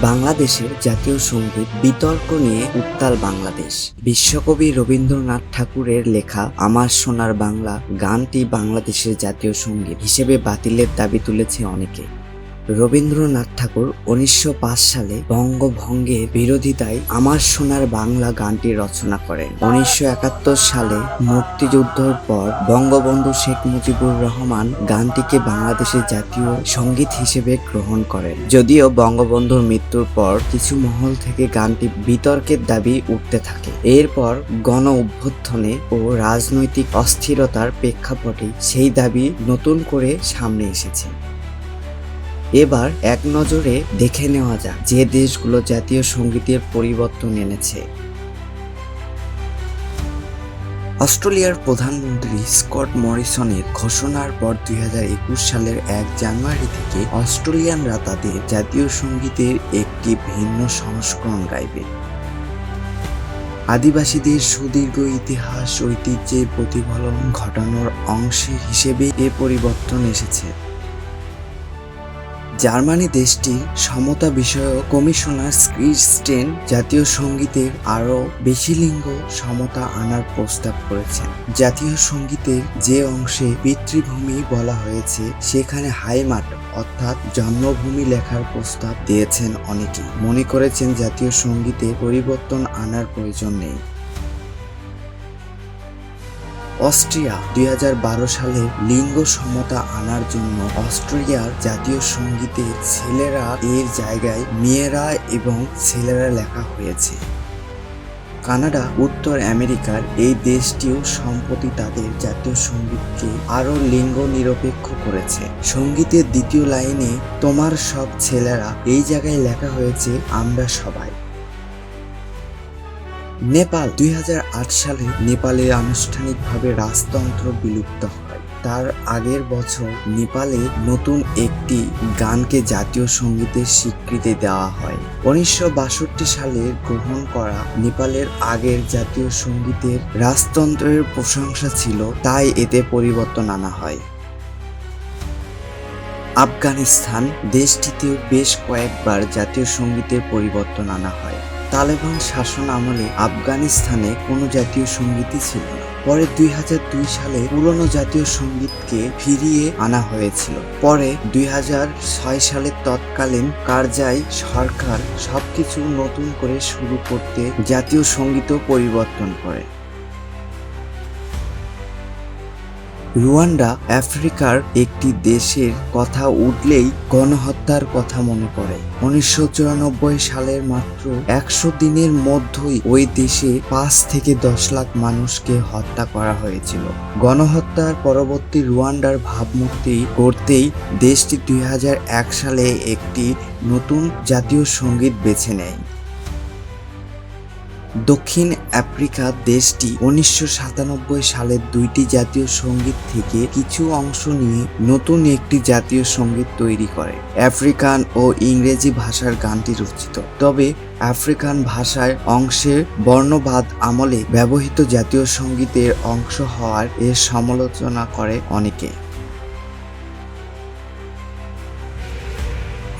বাংলাদেশের জাতীয় সঙ্গীত বিতর্ক নিয়ে উত্তাল বাংলাদেশ। বিশ্বকবি রবীন্দ্রনাথ ঠাকুরের লেখা আমার সোনার বাংলা গানটি বাংলাদেশের জাতীয় সঙ্গীত হিসেবে বাতিলের দাবি তুলেছে অনেকে। রবীন্দ্রনাথ ঠাকুর 1905 সালে বঙ্গভঙ্গের বিরোধিতায় আমার সোনার বাংলা গানটি রচনা করেন। 1971 সালে মুক্তিযুদ্ধের পর বঙ্গবন্ধু শেখ মুজিবুর রহমান গানটিকে বাংলাদেশের জাতীয় সঙ্গীত হিসেবে গ্রহণ করেন। যদিও বঙ্গবন্ধুর মৃত্যুর পর কিছু মহল থেকে গানটি বিতর্কের দাবি উঠতে থাকে। এরপর গণ অভ্যুত্থানে ও রাজনৈতিক অস্থিরতার প্রেক্ষাপটে সেই দাবি নতুন করে সামনে এসেছে। এবার এক নজরে দেখে নেওয়া যাক যে দেশগুলো জাতীয় সঙ্গীতের পরিবর্তন এনেছে। অস্ট্রেলিয়ার প্রধানমন্ত্রী স্কট মরিসনের ঘোষণার পর 2021 সালের 1 জানুয়ারি থেকে অস্ট্রেলিয়ানরা তাদের জাতীয় সঙ্গীতের একটি ভিন্ন সংস্করণ গাইবে। আদিবাসীদের সুদীর্ঘ ইতিহাস ঐতিহ্যের প্রতিফলন ঘটানোর অংশ হিসেবে এ পরিবর্তন এসেছে। জার্মানি দেশটির সমতা বিষয়ক কমিশনার ক্রিস্টেন জাতীয় সঙ্গীতের আরও বেশি লিঙ্গ সমতা আনার প্রস্তাব করেছেন। জাতীয় সঙ্গীতের যে অংশে পিতৃভূমি বলা হয়েছে সেখানে হাইমাট অর্থাৎ জন্মভূমি লেখার প্রস্তাব দিয়েছেন অনেকেই। মনে করেছেন জাতীয় সঙ্গীতে পরিবর্তন আনার প্রয়োজন নেই। অস্ট্রিয়া 2012 সালে লিঙ্গ সমতা আনার জন্য অস্ট্রেলিয়ার জাতীয় সঙ্গীতের ছেলেরা এর জায়গায় মেয়েরা এবং ছেলেরা লেখা হয়েছে। কানাডা উত্তর আমেরিকার এই দেশটিও সম্প্রতি তাদের জাতীয় সঙ্গীতকে আরও লিঙ্গ নিরপেক্ষ করেছে। সঙ্গীতের দ্বিতীয় লাইনে তোমার সব ছেলেরা এই জায়গায় লেখা হয়েছে আমরা সবাই। নেপাল 2008 সালে নেপালে আনুষ্ঠানিকভাবে রাজতন্ত্র বিলুপ্ত হয়। তার আগের বছর নেপালে নতুন একটি গানকে জাতীয় সঙ্গীতের স্বীকৃতি দেওয়া হয়। 1962 সালে গ্রহণ করা নেপালের আগের জাতীয় সঙ্গীতের রাজতন্ত্রের প্রশংসা ছিল, তাই এতে পরিবর্তন আনা হয়। আফগানিস্তান দেশটিতেও বেশ কয়েকবার জাতীয় সঙ্গীতের পরিবর্তন আনা হয়। তালেবান শাসন আমলে আফগানিস্তানে কোনো জাতীয় সঙ্গীতই ছিল না। পরে 2002 সালে পুরনো জাতীয় সঙ্গীতকে ফিরিয়ে আনা হয়েছিল। পরে 2006 সালে তৎকালীন কারজাই সরকার সবকিছু নতুন করে শুরু করতে জাতীয় সঙ্গীতও পরিবর্তন করে। রুয়ান্ডা আফ্রিকার একটি দেশের কথা উঠলেই গণহত্যার কথা মনে পড়ে। 1994 সালের মাত্র 100 দিনের মধ্যেই ওই দেশে 5 থেকে 10 লাখ মানুষকে হত্যা করা হয়েছিল। গণহত্যার পরবর্তী রুয়ান্ডার ভাবমূর্তি গড়তেই দেশটি 2001 সালে একটি নতুন জাতীয় সঙ্গীত বেছে নেয়। দক্ষিণ আফ্রিকা দেশটি 1997 সালের 2টি জাতীয় সঙ্গীত থেকে কিছু অংশ নিয়ে নতুন একটি জাতীয় সঙ্গীত তৈরি করে। আফ্রিকান ও ইংরেজি ভাষার গানটি রচিত, তবে আফ্রিকান ভাষার অংশের বর্ণবাদ আমলে ব্যবহৃত জাতীয় সঙ্গীতের অংশ হওয়ার এর সমালোচনা করে অনেকে।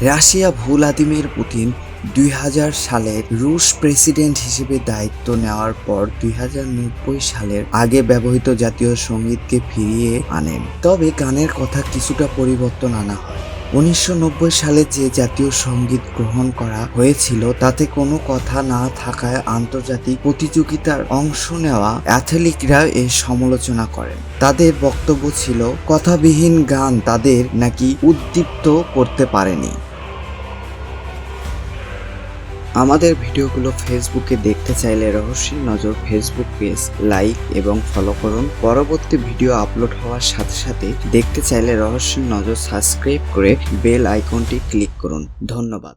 রাশিয়া ভ্লাদিমির পুতিন 2000 সালের রুশ প্রেসিডেন্ট হিসেবে দায়িত্ব নেওয়ার পর 2090 সালের আগে ব্যবহৃত জাতীয় সঙ্গীতকে ফিরিয়ে আনেন, তবে গানের কথা কিছুটা পরিবর্তন আনা হয়। 1990 সালে যে জাতীয় সঙ্গীত গ্রহণ করা হয়েছিল তাতে কোনো কথা না থাকায় আন্তর্জাতিক প্রতিযোগিতার অংশ নেওয়া অ্যাথলিটরা এর সমালোচনা করেন। তাদের বক্তব্য ছিল কথাবিহীন গান তাদের নাকি উদ্দীপ্ত করতে পারেনি। আমাদের ভিডিওগুলো ফেসবুকে দেখতে চাইলে রহস্যের নজর ফেসবুক পেজ লাইক এবং ফলো করুন। পরবর্তী ভিডিও আপলোড হওয়ার সাথে সাথে দেখতে চাইলে রহস্যের নজর সাবস্ক্রাইব করে বেল আইকনটি ক্লিক করুন। ধন্যবাদ।